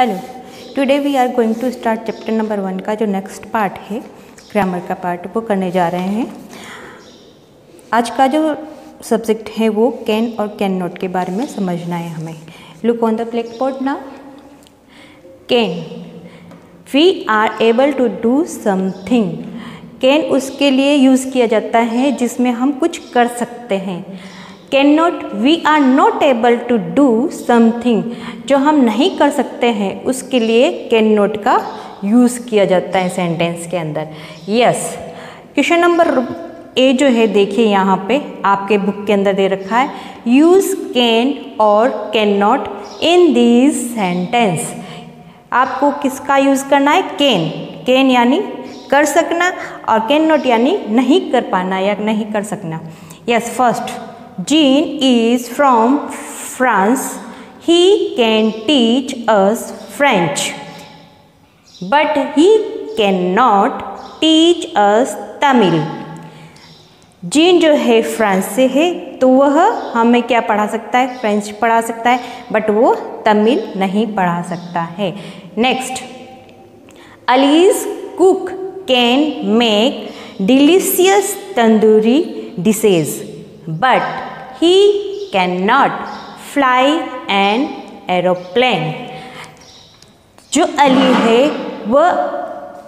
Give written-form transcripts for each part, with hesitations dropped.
Hello, today we are going to start chapter number 1 का जो next part है grammar का पार्ट वो करने जा रहे हैं। आज का जो सब्जेक्ट है वो कैन और कैन नॉट के बारे में समझना है हमें। Look on the blackboard now. Can, we are able to do something. Can उसके लिए यूज़ किया जाता है जिसमें हम कुछ कर सकते हैं। Can not, we are not able to do something, जो हम नहीं कर सकते हैं उसके लिए कैन नॉट का यूज़ किया जाता है सेंटेंस के अंदर। यस, क्वेश्चन नंबर ए जो है देखिए यहाँ पे आपके बुक के अंदर दे रखा है, यूज़ कैन और can not in this sentence. आपको किसका यूज़ करना है? कैन। कैन यानी कर सकना और कैन नॉट यानी नहीं कर पाना या नहीं कर सकना। Yes, first, Jean is from France. He can teach us French, but he cannot teach us Tamil. Gene जो है फ्रांस से है तो वह हमें क्या पढ़ा सकता है? फ्रेंच पढ़ा सकता है, बट वो तमिल नहीं पढ़ा सकता है। Next, allies cook can make delicious tandoori dishes, but he cannot fly an aeroplane. जो अली है वह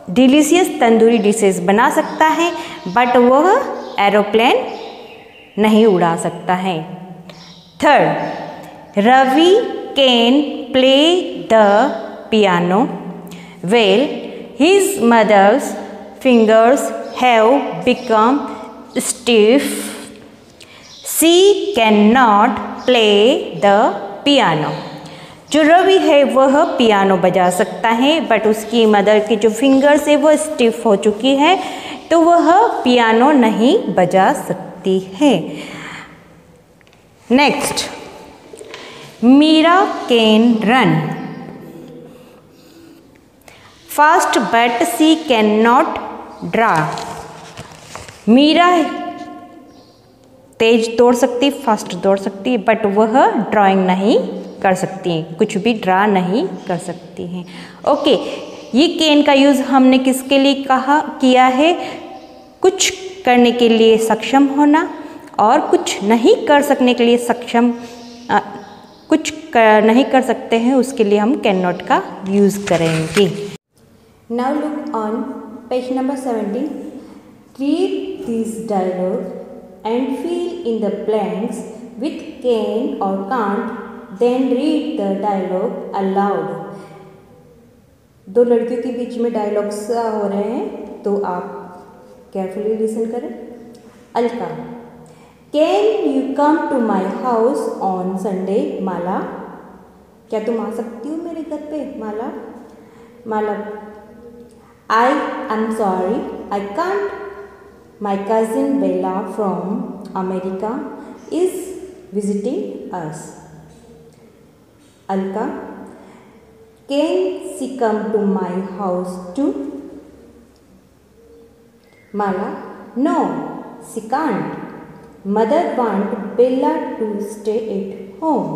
डिलीशियस तंदूरी डिशेज बना सकता है, बट वह एरोप्लेन नहीं उड़ा सकता है। Third, Ravi can play the piano well, his mother's fingers have become stiff. She cannot play the piano. जो रवि है वह पियानो बजा सकता है, बट उसकी मदर की जो फिंगर्स है वह स्टिफ हो चुकी है तो वह पियानो नहीं बजा सकती है। Next, Meera can run fast but she can not draw. Meera तेज दौड़ सकती, फास्ट दौड़ सकती, बट वह ड्राइंग नहीं कर सकती, कुछ भी ड्रा नहीं कर सकती हैं। ओके, ये कैन का यूज़ हमने किसके लिए किया है? कुछ करने के लिए सक्षम होना और कुछ नहीं कर सकने के लिए सक्षम, नहीं कर सकते हैं उसके लिए हम कैन नॉट का यूज़ करेंगे। Now look on page number 17। Read this dialogue and fill in the blanks with can or can't, then read the dialogue aloud. दो लड़कियों के बीच में डायलॉग्स हो रहे हैं तो आप केयरफुली लिसन करें। Alka, can you come to my house on Sunday? Mala, क्या तुम आ सकती हो मेरे घर पे? Mala, Mala, I am sorry I can't, my cousin Bella from America is visiting us. Alka, can she come to my house too? Mala, no, she can't. Mother want Bella to stay at home.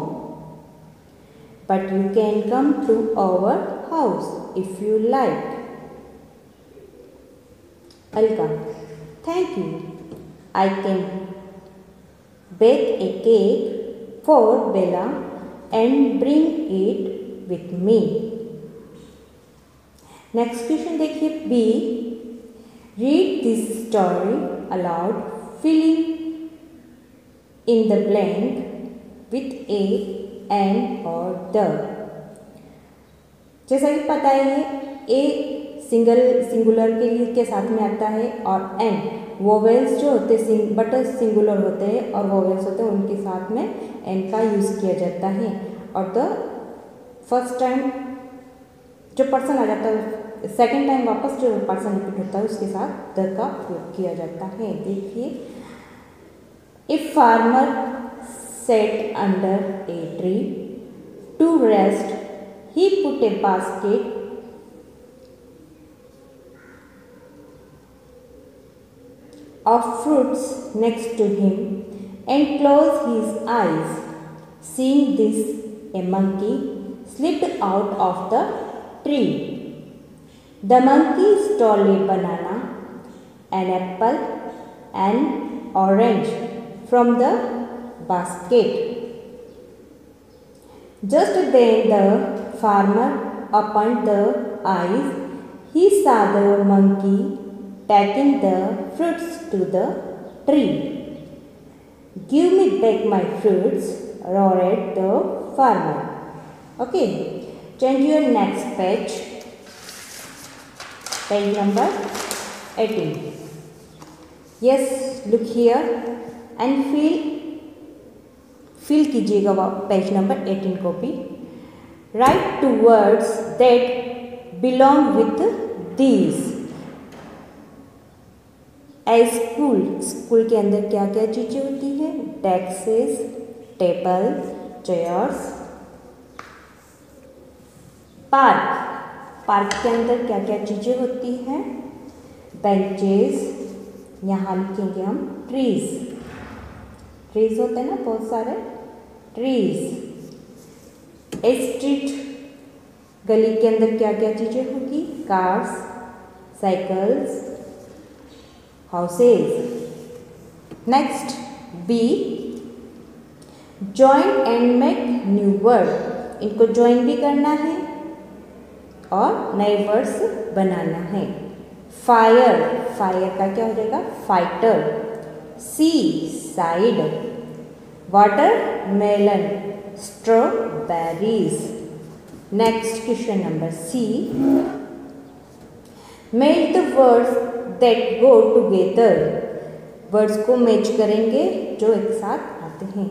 But you can come to our house if you like. Alka, thank you. I can bake a cake for Bella and bring it with me. Next question देखिए B. Read this story aloud, filling in the blank with a, an or the. जैसा कि पता है A singular के लिए के साथ में आता है और एन वोवेल्स जो होते हैं बट सिंगुलर होते हैं और वोवेल्स होते हैं उनके साथ में एन का यूज़ किया जाता है। और द फर्स्ट टाइम जो पर्सन आ जाता है, सेकंड टाइम वापस जो पर्सन रिपीट होता है उसके साथ द का प्रयोग किया जाता है। देखिए, if farmer sat under a tree to rest, he put a basket of fruits next to him and closed his eyes. Seeing this, a monkey slipped out of the tree. The monkey stole a banana, an apple, an orange from the basket. Just then the farmer opened the eyes. He saw the monkey taking the fruits to the tree. Give me back my fruits, roared the farmer. Okay, change your next page. Page number 18. Yes, look here and fill कीजिएगा page number 18 को भी. Write two words that belong with these. As school के अंदर क्या क्या चीज़ें होती हैं? Desks, table, chairs. पार्क के अंदर क्या क्या चीज़ें होती हैं? बेंचेस. यहाँ लिखेंगे हम ट्रीज होते हैं ना बहुत सारे ट्रीज. स्ट्रीट, गली के अंदर क्या क्या चीज़ें होगी? Cars, cycles, houses. Next B, join and make new word. इनको ज्वाइन भी करना है और नए वर्ड्स बनाना है. फायर का क्या हो जाएगा? Fighter. C, side. Watermelon, strawberries. Next question number C, match the words that go together. Words को मैच करेंगे जो एक साथ आते हैं.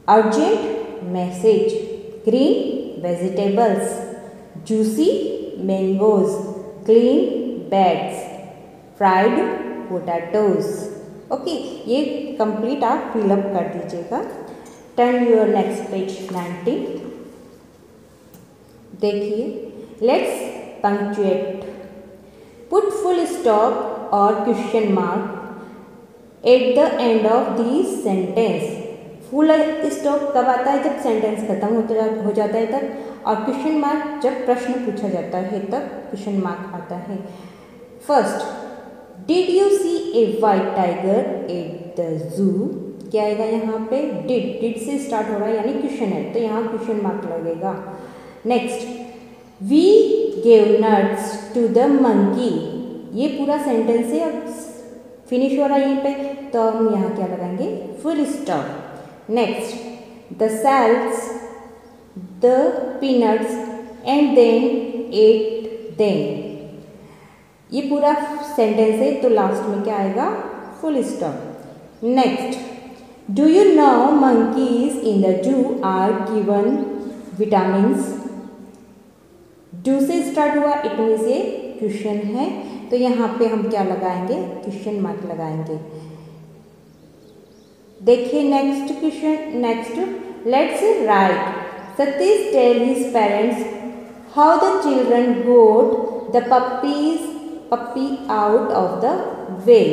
Urgent, message. Green, vegetables. Juicy, mangoes. Clean, bats. Fried, potatoes. Okay, ये कंप्लीट आप फिलअप कर दीजिएगा. Turn your next page 19. देखिए, let's punctuate. Put full stop और question mark at the end of the sentence. Full stop कब आता है? जब सेंटेंस खत्म हो जाता है तब. और क्वेश्चन मार्क जब प्रश्न पूछा जाता है तब क्वेश्चन मार्क आता है. First, did you see a white tiger at the zoo. क्या आएगा यहाँ पे? डिड से स्टार्ट हो रहा है यानी क्वेश्चन है तो यहाँ क्वेश्चन मार्क लगेगा. Next, we gave nuts to the monkey. ये पूरा सेंटेंस है और फिनिश हो रहा है यहीं पे तो हम यहाँ क्या लगाएंगे? Full stop. Next, the sells the peanuts and then ate them. ये पूरा सेंटेंस है तो लास्ट में क्या आएगा? Full stop. Next, do you know monkeys in the zoo are given vitamins. Do से स्टार्ट हुआ इट मीन्स ये क्वेश्चन है तो यहाँ पे हम क्या लगाएंगे? क्वेश्चन मार्क लगाएंगे. देखिए next question. Next, let's write. Satish tell his parents how the children got the puppy out of the well.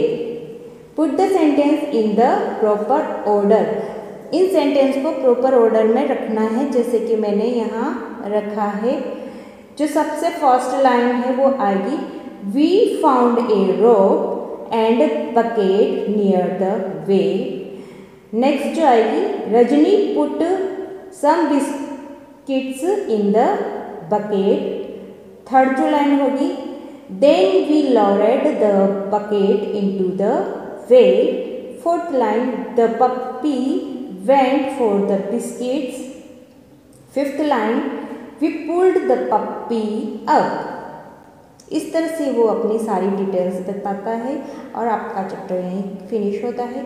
Put the sentence in the proper order. In sentence को प्रॉपर ऑर्डर में रखना है जैसे कि मैंने यहाँ रखा है. जो सबसे फर्स्ट लाइन है वो आएगी we found a rope and bucket near the well. Next जो आएगी Rajni put some biscuits in the bucket. Third जो लाइन होगी then we lowered the bucket into the well. Fourth line, the puppy went for the biscuits. Fifth line, we pulled the puppy up. इस तरह से वो अपनी सारी details बताता है और आपका चैप्टर यहीं फिनिश होता है.